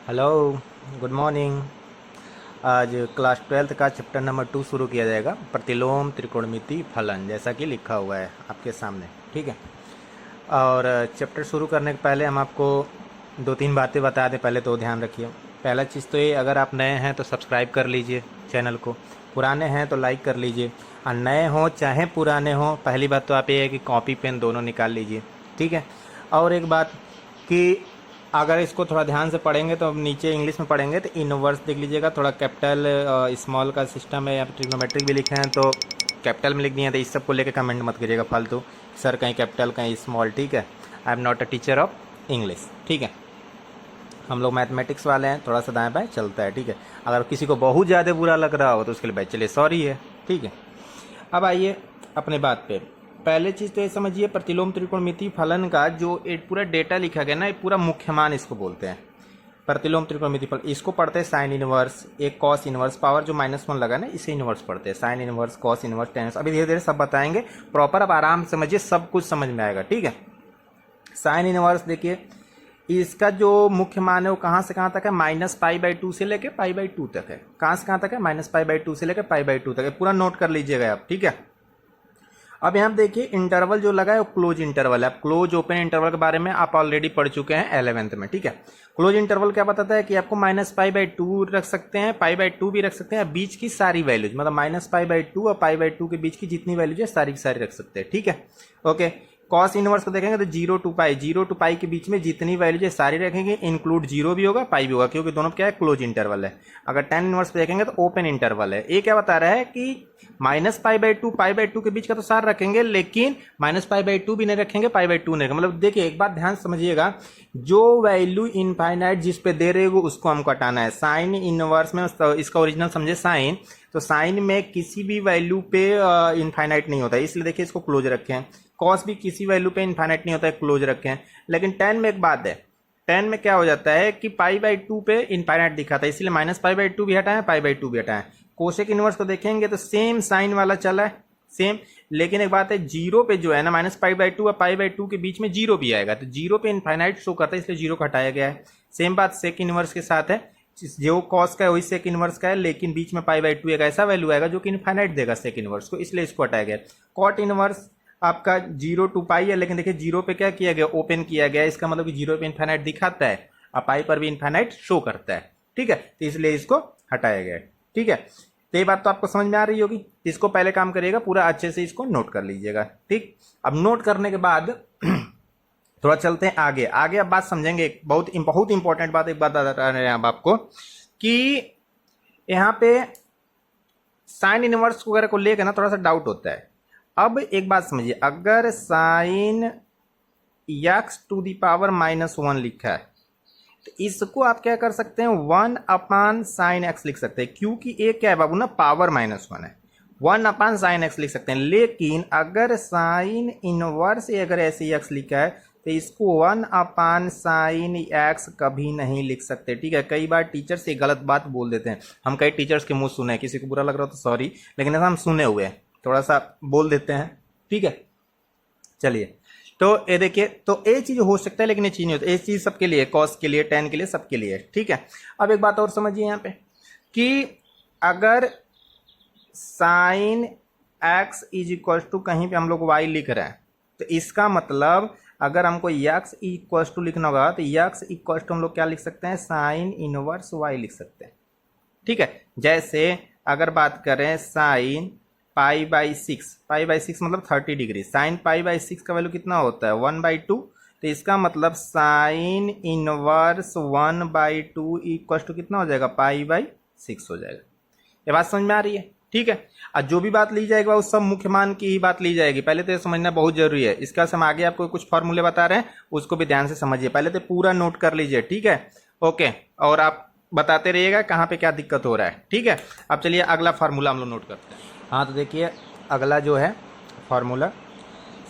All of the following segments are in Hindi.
Hello, good morning. आज क्लास 12th का चैप्टर नंबर 2 शुरू किया जाएगा, प्रतिलोम त्रिकोणमिति फलन, जैसा कि लिखा हुआ है आपके सामने। ठीक है। और चैप्टर शुरू करने के पहले हम आपको दो तीन बातें बता दें, पहले तो ध्यान रखिए। पहला चीज़ तो ये, अगर आप नए हैं तो सब्सक्राइब कर लीजिए चैनल को, पुराने हैं तो लाइक कर लीजिए। और नए हों चाहे पुराने हों, पहली बात तो आप ये है कि कॉपी पेन दोनों निकाल लीजिए। ठीक है। और एक बात कि अगर इसको थोड़ा ध्यान से पढ़ेंगे तो नीचे इंग्लिश में पढ़ेंगे तो इनवर्स देख लीजिएगा, थोड़ा कैपिटल स्मॉल का सिस्टम है, या फिर ट्रिग्नोमेट्रिक भी लिखे हैं तो कैपिटल में लिख दिए हैं, तो इस सब को लेकर कमेंट मत करिएगा फालतू, सर कहीं कैपिटल कहीं स्मॉल। ठीक है। I am not a teacher of English. ठीक है। हम लोग मैथमेटिक्स वाले हैं, थोड़ा सा दाएं बाएं चलता है। ठीक है। अगर किसी को बहुत ज़्यादा बुरा लग रहा हो तो उसके लिए भाई चलिए सॉरी है। ठीक है। अब आइए अपने बात पे। पहले चीज़ तो ये समझिए, प्रतिलोम त्रिकोणमिति फलन का जो एक पूरा डेटा लिखा गया ना, ये पूरा मुख्य मान इसको बोलते हैं। प्रतिलोम त्रिकोणमिति फलन इसको पढ़ते हैं साइन इनवर्स, एक कॉस इनवर्स, पावर जो -1 लगा ना इसे इनवर्स पढ़ते हैं, sine inverse, cos inverse, tan inverse. अभी धीरे धीरे सब बताएंगे प्रॉपर, अब आराम से समझिए, सब कुछ समझ में आएगा। ठीक है। साइन इनवर्स देखिए, इसका जो मुख्य मान है वो कहाँ से कहाँ तक है, -π/2 से लेके π/2 तक है। कहाँ से कहाँ तक है, -π/2 से लेके π/2 तक है। पूरा नोट कर लीजिएगा आप। ठीक है। अब यहाँ देखिए इंटरवल जो लगा है वो क्लोज इंटरवल है। आप क्लोज ओपन इंटरवल के बारे में आप ऑलरेडी पढ़ चुके हैं 11th में। ठीक है। क्लोज इंटरवल क्या बताता है कि आपको -π/2 रख सकते हैं, π/2 भी रख सकते हैं, बीच की सारी वैल्यूज, मतलब -π/2 और π/2 के बीच की जितनी वैल्यूज है सारी की सारी रख सकते हैं। ठीक है। ओके। कॉस इनवर्स को देखेंगे तो 0 to π के बीच में जितनी वैल्यूज है सारी रखेंगे, इंक्लूड 0 भी होगा पाई भी होगा, क्योंकि दोनों क्या है, क्लोज इंटरवल है। अगर tan इनवर्स पे देखेंगे तो ओपन इंटरवल है। ये क्या बता रहा है कि -π/2 π/2 के बीच का तो सार रखेंगे, लेकिन -π/2 भी नहीं रखेंगे, π/2 नहीं रखेंगे। मतलब देखिए एक बात ध्यान समझिएगा, जो वैल्यू इनफाइनाइट जिस पे दे रहे हो उसको हमको हटाना है। साइन इनवर्स में इसका ओरिजिनल समझे साइन, तो साइन में किसी भी वैल्यू पे इनफाइनाइट नहीं होता है, इसलिए देखिए इसको क्लोज रखे हैं। कॉस भी किसी वैल्यू पे इनफाइनाइट नहीं होता है, क्लोज रखे हैं। लेकिन tan में एक बात है, tan में क्या हो जाता है कि π/2 पे इनफाइनाइट दिखाता है, इसलिए -π/2 भी हटाएं, π/2 भी हटाएं। कोसेक इनवर्स को देखेंगे तो सेम साइन वाला चला है, सेम। लेकिन एक बात है, जीरो पे जो है ना, -π/2 और π/2 के बीच में जीरो भी आएगा, तो जीरो पे इनफाइनाइट शो करता है, इसलिए जीरो को हटाया गया है। सेम बात सेक इनवर्स के साथ है, जो कॉस का है वही सेक इनवर्स का है, लेकिन बीच में π/2 एक ऐसा वैल्यू आएगा जो कि इनफाइनाइट देगा सेक इनवर्स को, इसलिए इसको हटाया गया। कॉट इनवर्स आपका 0 to π है, लेकिन देखिए 0 पे क्या किया गया, ओपन किया गया, इसका मतलब कि 0 पे इनफाइनाइट दिखाता है और पाई पर भी इनफाइनाइट शो करता है। ठीक है। तो इसलिए इसको हटाया गया। ठीक है। तो ये बात तो आपको समझ में आ रही होगी। इसको पहले काम करिएगा, पूरा अच्छे से इसको नोट कर लीजिएगा। ठीक। अब नोट करने के बाद थोड़ा चलते हैं आगे। आगे अब बात समझेंगे, बहुत इंपॉर्टेंट बात, एक बात बता रहे हैं अब आपको कि यहाँ पे साइन इनवर्स वगैरह को लेकर ना थोड़ा सा डाउट होता है। अब एक बात समझिए, अगर साइन x⁻⁻1 लिखा है तो इसको आप क्या कर सकते हैं, 1/sin x लिख सकते हैं, क्योंकि एक क्या है बाबू ना, पावर -1 है, 1/sin x लिख सकते हैं। लेकिन अगर साइन इनवर्स अगर ऐसे x लिखा है तो इसको 1/sin x कभी नहीं लिख सकते। ठीक है। कई बार टीचर्स ये गलत बात बोल देते हैं, हम कई टीचर्स के मुंह सुने हैं, किसी को बुरा लग रहा हो तो सॉरी, लेकिन ऐसा हम सुने हुए हैं, थोड़ा सा बोल देते हैं। ठीक है। चलिए, तो ये देखिए, तो ये चीज हो सकता है लेकिन ये चीज नहीं होता, ये चीज सबके लिए, कॉस के लिए, tan के लिए, सबके लिए। ठीक है। अब एक बात और समझिए यहाँ पे कि अगर साइन x = कहीं पे हम लोग y लिख रहे हैं, तो इसका मतलब अगर हमको x लिखना होगा तो x हम लोग क्या लिख सकते हैं, साइन इनवर्स y लिख सकते हैं। ठीक है। जैसे अगर बात करें साइन π/6 मतलब 30 डिग्री, साइन π/6 का वैल्यू कितना होता है, 1/2, तो इसका मतलब साइन इनवर्स 1/2 = कितना हो जाएगा, π/6 हो जाएगा। ये बात समझ में आ रही है। ठीक है। और जो भी बात ली जाएगी उस सब मुख्य मान की ही बात ली जाएगी, पहले तो ये समझना बहुत जरूरी है। इसका हम आगे आपको कुछ फॉर्मूले बता रहे हैं, उसको भी ध्यान से समझिए, पहले तो पूरा नोट कर लीजिए। ठीक है। ओके। और आप बताते रहिएगा कहाँ पे क्या दिक्कत हो रहा है। ठीक है। अब चलिए अगला फार्मूला हम लोग नोट करते हैं। हाँ, तो देखिए अगला जो है फार्मूला,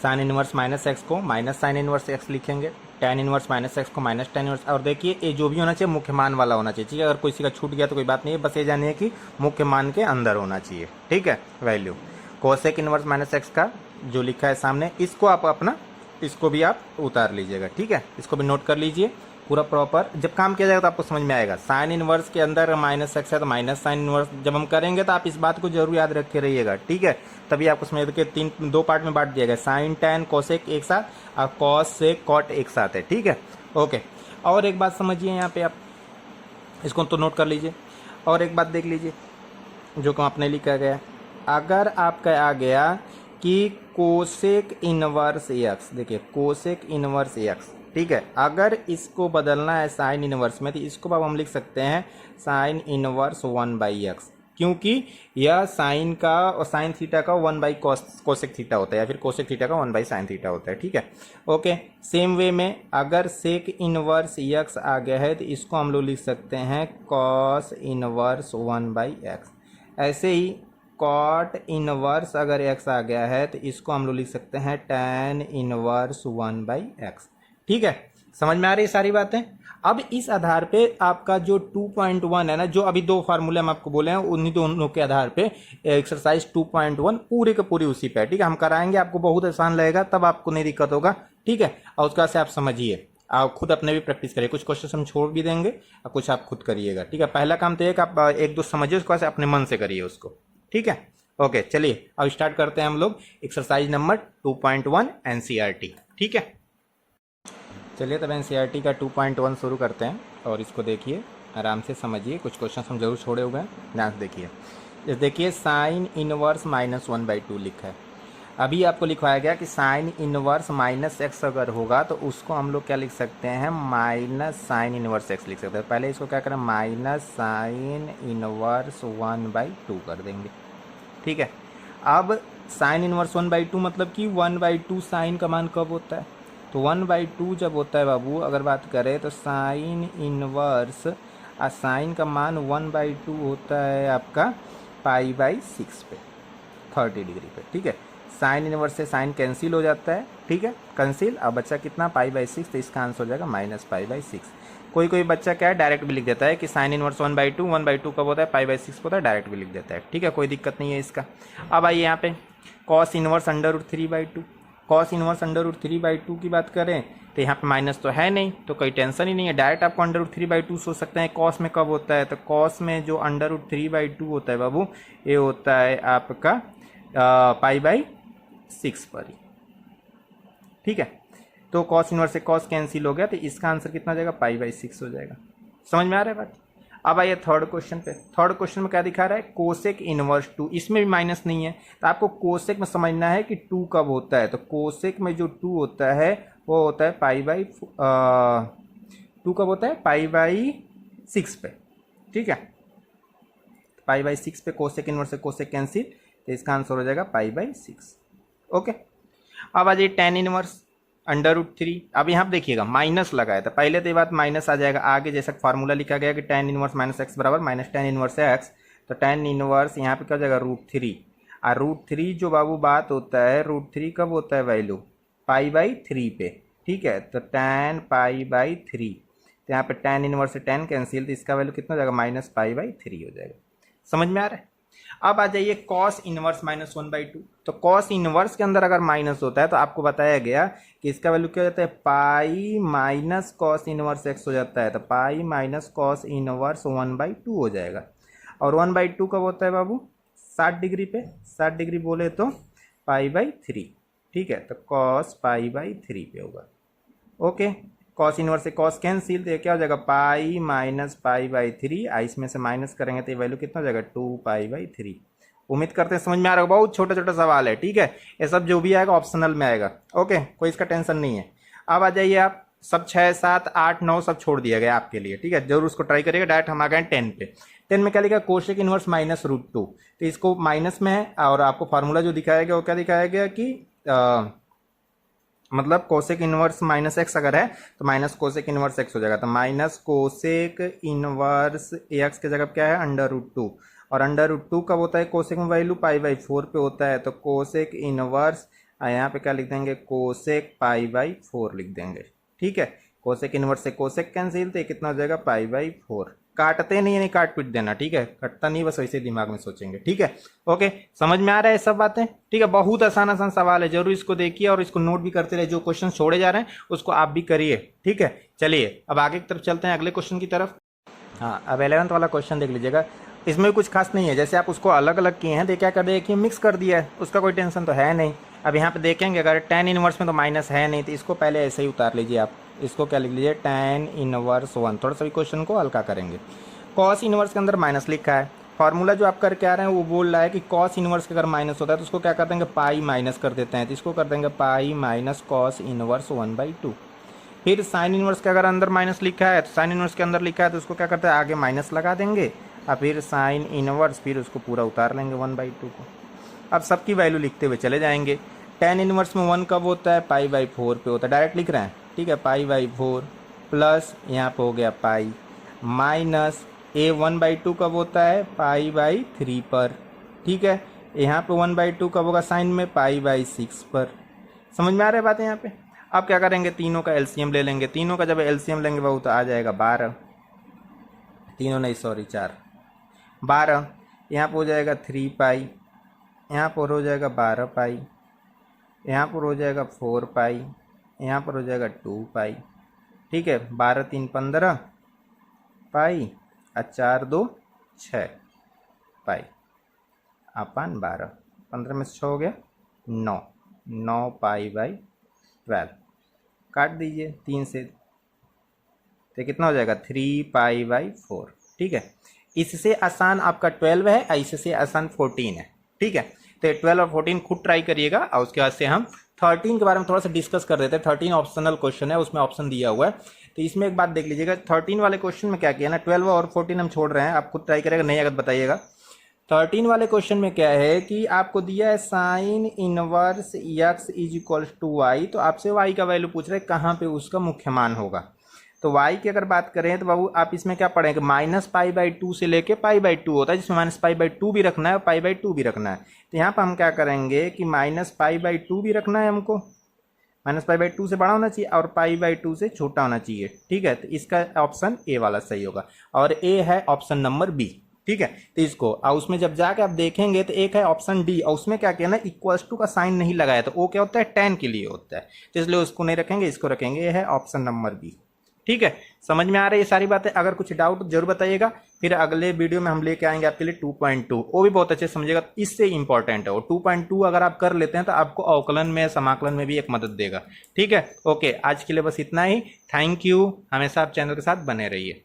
साइन इनवर्स -x को -sin इनवर्स x लिखेंगे, tan इनवर्स -x को -tan इनवर्स, और देखिए ये जो भी होना चाहिए मुख्य मान वाला होना चाहिए। ठीक है। अगर किसी का छूट गया तो कोई बात नहीं है, बस ये जानिए कि मुख्य मान के अंदर होना चाहिए। ठीक है। वैल्यू कोसेक इनवर्स -x का जो लिखा है सामने, इसको आप अपना, इसको भी आप उतार लीजिएगा। ठीक है। इसको भी नोट कर लीजिए। पूरा प्रॉपर जब काम किया जाएगा तो आपको समझ में आएगा। साइन इनवर्स के अंदर माइनस एक्स है तो माइनस साइन इनवर्स जब हम करेंगे तो आप इस बात को जरूर याद रखे रहिएगा, ठीक है। तभी आपको समझ के दो पार्ट में बांट दिया गया, साइन टैन कोसेक एक साथ और कॉस सेक कॉट एक साथ है, ठीक है। ओके, और एक बात समझिए यहाँ पे आप इसको तो नोट कर लीजिए, और एक बात देख लीजिए जो कि आपने लिखा गया, अगर आपका आ गया कि कोसेक इनवर्स एक्स, देखिए कोसेक इनवर्स एक्स, ठीक है, अगर इसको बदलना है साइन इनवर्स में तो इसको अब हम लिख सकते हैं साइन इनवर्स 1/x, क्योंकि यह साइन का और साइन थीटा का 1/cos कोसेक थीटा होता है या फिर कोसेक थीटा का 1/sin थीटा होता है, ठीक है। ओके, सेम वे में अगर सेक इनवर्स x आ गया है तो इसको हम लोग लिख सकते हैं कॉस इनवर्स 1/x। ऐसे ही कॉट इनवर्स अगर x आ गया है तो इसको हम लोग लिख सकते हैं tan इनवर्स 1/x, ठीक है। समझ में आ रही है सारी बातें। अब इस आधार पे आपका जो 2.1 है ना, जो अभी दो फार्मूले हम आपको बोले हैं उन्हीं दोनों के आधार पे एक्सरसाइज 2.1 पूरे के पूरी उसी पे है, ठीक है। हम कराएंगे, आपको बहुत आसान लगेगा, तब आपको नहीं दिक्कत होगा, ठीक है। और उसका से आप समझिए, आप खुद अपने भी प्रैक्टिस करिए, कुछ क्वेश्चन हम छोड़ भी देंगे और कुछ आप खुद करिएगा, ठीक है। पहला काम तो एक आप एक दो समझिए, उसको ऐसे अपने मन से करिए उसको, ठीक है। ओके, चलिए अब स्टार्ट करते हैं हम लोग एक्सरसाइज नंबर 2.1 एनसीईआरटी, ठीक है। चलिए तब एनसीईआरटी का 2.1 शुरू करते हैं और इसको देखिए आराम से समझिए, कुछ क्वेश्चन हम जरूर छोड़े हुए हैं, ध्यान से देखिए। इस देखिए साइन इनवर्स -1/2 लिखा है। अभी आपको लिखवाया गया कि साइन इनवर्स -x अगर होगा तो उसको हम लोग क्या लिख सकते हैं, माइनस साइन इनवर्स x लिख सकते हैं। पहले इसको क्या करें, माइनस साइन इनवर्स 1/2 कर देंगे, ठीक है। अब साइन इनवर्स 1/2 मतलब कि 1/2 साइन का मान कब होता है, तो 1/2 जब होता है बाबू, अगर बात करें तो साइन इनवर्स साइन का मान 1/2 होता है आपका π/6 पे 30 डिग्री पे, ठीक है। साइन इनवर्स से साइन कैंसिल हो जाता है, ठीक है, कैंसिल। अब बच्चा कितना π/6, तो इसका आंसर हो जाएगा -π/6। कोई कोई बच्चा क्या है डायरेक्ट भी लिख देता है कि साइन इनवर्स 1/2 कब होता है, π/6 होता है, डायरेक्ट भी लिख देता है, ठीक है, कोई दिक्कत नहीं है इसका। अब आइए यहाँ पे कॉस इनवर्स √3/2, कॉस इनवर्स √3/2 की बात करें तो यहाँ पे माइनस तो है नहीं, तो कोई टेंशन ही नहीं है, डायरेक्ट आपको √3/2 सोच सकते हैं। कॉस में कब होता है, तो कॉस में जो √3/2 होता है बाबू, ये होता है आपका π/6 पर ही, ठीक है। तो कॉस इनवर्स से कॉस कैंसिल हो गया, तो इसका आंसर कितना हो जाएगा, π/6 हो जाएगा। समझ में आ रहा है बात। अब आइए थर्ड क्वेश्चन पे। थर्ड क्वेश्चन में क्या दिखा रहा है, कोसेक इनवर्स 2, इसमें भी माइनस नहीं है, तो आपको कोसेक में समझना है कि 2 कब होता है। तो कोसेक में जो 2 होता है वो होता है टू कब होता है, π/6 पे, ठीक है। π/6 पे कोसेक इनवर्स से कोसेक कैंसिल, तो इसका आंसर हो जाएगा π/6। ओके, अब आ जाइए टेन इनवर्स √3। अब यहाँ पे देखिएगा माइनस लगाया था, पहले तो ये बात माइनस आ जाएगा, आगे जैसा फार्मूला लिखा गया कि टेन इनवर्स -x बराबर -tan इनवर्स x, तो टेन इनवर्स यहाँ पे क्या हो जाएगा √3। और √3 जो बाबू बात होता है, √3 कब होता है वैल्यू, π/3 पे, ठीक है। तो tan π/3, तो यहाँ पे टेन इनवर्स से टेन कैंसिल, तो इसका वैल्यू कितना हो जाएगा, -π/3 हो जाएगा। समझ में आ रहा है। अब आ जाइए कॉस इनवर्स -1/2। तो कॉस इनवर्स के अंदर अगर माइनस होता है तो आपको बताया गया कि इसका वैल्यू क्या हो जाता है, pi minus cos inverse x हो जाता है, तो पाई माइनस कॉस इनवर्स 1/2 हो जाएगा। और 1/2 कब होता है बाबू, 60 डिग्री पे, 60 डिग्री बोले तो π/3, ठीक है। तो कॉस π/3 पे होगा। ओके, कॉस इनवर्स से कॉस कैंसिल, तो ये क्या हो जाएगा, पाई माइनस π/3, इसमें से माइनस करेंगे तो ये वैल्यू कितना हो जाएगा, 2π/3। उम्मीद करते हैं समझ में आ रहा होगा, बहुत छोटा छोटा सवाल है, ठीक है। ये सब जो भी आएगा ऑप्शनल में आएगा, ओके, कोई इसका टेंशन नहीं है। अब आ जाइए आप, सब 6, 7, 8, 9 सब छोड़ दिया गया आपके लिए, ठीक है, जरूर उसको ट्राई करिएगा। डायरेक्ट हम आ गए 10 पे। 10 में क्या लिखा, कोसेक इनवर्स -√2, तो इसको माइनस में है, और आपको फार्मूला जो दिखाया गया वो क्या दिखाया गया कि मतलब कोसेक इनवर्स -x अगर है तो माइनस कोसेक इनवर्स x हो जाएगा। तो माइनस कोसेक इनवर्स x की जगह क्या है, √2, और √2 कब होता है कोसेक में वैल्यू, π/4 पे होता है। तो कोसेक इनवर्स यहाँ पे क्या लिख देंगे, कोसेक π/4 लिख देंगे, ठीक है। कोसेक इनवर्स से कोसेक कैंसिल, तो कितना हो जाएगा, π/4। काटते नहीं, नहीं काट पीट देना, ठीक है, कटता नहीं, बस वैसे दिमाग में सोचेंगे, ठीक है। ओके, समझ में आ रहा है सब बातें, ठीक है। बहुत आसान आसान सवाल है, जरूर इसको देखिए और इसको नोट भी करते रहे, जो क्वेश्चन छोड़े जा रहे हैं उसको आप भी करिए, ठीक है। चलिए अब आगे की तरफ चलते हैं, अगले क्वेश्चन की तरफ। हाँ, अब 11th वाला क्वेश्चन देख लीजिएगा। इसमें कुछ खास नहीं है, जैसे आप उसको अलग अलग किए हैं तो क्या कर दिया कि मिक्स कर दिया है, उसका कोई टेंशन तो है नहीं। अब यहाँ पे देखेंगे अगर tan इनवर्स में तो माइनस है नहीं, तो इसको पहले ऐसे ही उतार लीजिए आप, इसको क्या लिख लीजिए tan इनवर्स 1। थोड़ा सा भी क्वेश्चन को हल्का करेंगे। cos इनवर्स के अंदर माइनस लिखा है, फॉर्मूला जो आप करके आ रहे हैं वो बोल रहा है कि cos इनवर्स के अगर माइनस होता है तो उसको क्या कर देंगे, पाई माइनस कर देते हैं, तो इसको कर देंगे पाई माइनस cos इनवर्स 1/2। फिर साइन इनवर्स के अगर अंदर माइनस लिखा है तो साइन इनवर्स के अंदर लिखा है तो उसको क्या करते हैं, आगे माइनस लगा देंगे और फिर साइन इनवर्स, फिर उसको पूरा उतार लेंगे 1/2 को। अब सबकी वैल्यू लिखते हुए चले जाएंगे। tan इनवर्स में 1 कब होता है, पाई/4 पे होता है, डायरेक्ट लिख रहे हैं, ठीक है, पाई/4 प्लस यहाँ पे हो गया पाई माइनस a 1/2 कब होता है, पाई/3 पर, ठीक है। यहाँ पे 1/2 कब होगा साइन में, पाई/6 पर। समझ में आ रहा है बातें यहाँ पे। अब क्या करेंगे, तीनों का एलसीएम ले लेंगे, तीनों का जब एलसीएम लेंगे वो तो आ जाएगा 12, तीनों नहीं सॉरी 4, 12। यहाँ पर हो जाएगा 3 पाई, यहाँ पर हो जाएगा 12 पाई, यहाँ पर हो जाएगा 4 पाई, यहाँ पर हो जाएगा 2 पाई, ठीक है। 12 3 15 पाई और 4 2 6 पाई अपन 12, 15 में से 6 हो गया 9, 9 पाई/12। काट दीजिए 3 से, तो कितना हो जाएगा 3 पाई/4, ठीक है। इससे आसान आपका 12 है और इससे आसान 14 है, ठीक है। तो 12 और 14 खुद ट्राई करिएगा और उसके बाद से हम 13 के बारे में थोड़ा सा डिस्कस कर देते हैं। 13 ऑप्शनल क्वेश्चन है, उसमें ऑप्शन दिया हुआ है, तो इसमें एक बात देख लीजिएगा। 13 वाले क्वेश्चन में क्या किया ना, 12 और 14 हम छोड़ रहे हैं, आप खुद ट्राई करेगा, नहीं अगर बताइएगा। 13 वाले क्वेश्चन में क्या है कि आपको दिया है sine inverse x is equal to y, तो आपसे y का वैल्यू पूछ रहे हैं कहाँ पे उसका मुख्य मान होगा। तो y की अगर बात करें तो बाबू आप इसमें क्या पढ़ेंगे, -पाई/2 से लेके पाई/2 होता है, जिसमें -पाई/2 भी रखना है और पाई/2 भी रखना है। तो यहाँ पर हम क्या करेंगे कि -पाई/2 भी रखना है हमको, -पाई/2 से बड़ा होना चाहिए और पाई/2 से छोटा होना चाहिए, ठीक है। तो इसका ऑप्शन ए वाला सही होगा और ए है ऑप्शन नंबर बी, ठीक है। तो इसको और उसमें जब जाके आप देखेंगे तो एक है ऑप्शन डी और उसमें क्या किया ना, इक्वल्स टू का साइन नहीं लगाया, तो वो क्या होता है, tan के लिए होता है, तो इसलिए उसको नहीं रखेंगे, इसको रखेंगे, ये है ऑप्शन नंबर बी, ठीक है। समझ में आ रही है सारी बातें। अगर कुछ डाउट जरूर बताइएगा, फिर अगले वीडियो में हम लेके आएंगे आपके लिए 2.2, वो भी बहुत अच्छे समझिएगा, इससे इंपॉर्टेंट है वो 2.2। अगर आप कर लेते हैं तो आपको अवकलन में समाकलन में भी एक मदद देगा, ठीक है। ओके, आज के लिए बस इतना ही। थैंक यू, हमेशा आप चैनल के साथ बने रहिए।